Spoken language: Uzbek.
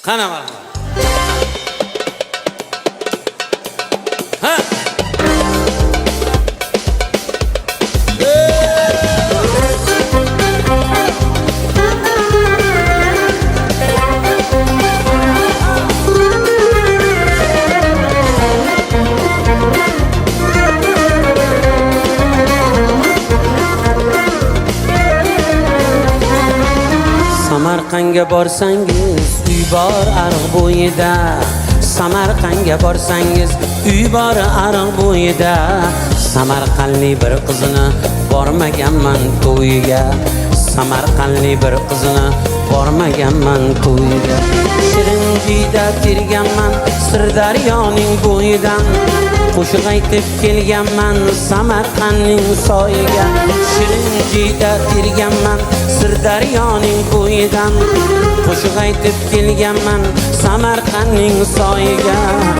Qana marhamat. Ha. Samarqandga borsangiz uy bor Ariq bo'yida. Samarqandga borsangiz uy bor Ariq bo'yida. Samarqandli bir qizini bormaganman to'yiga. Samarqandli bir qizini bormaganman to'yiga. Shirinjida terganman Sirdaryoning bo'yidan. Qo'shiq aytib kelganman Samarqandning soyiga. Shirinjida terganman Sirdaryoning bo'yidan. Qo'shiq aytib kelganman Samarqandning soyiga.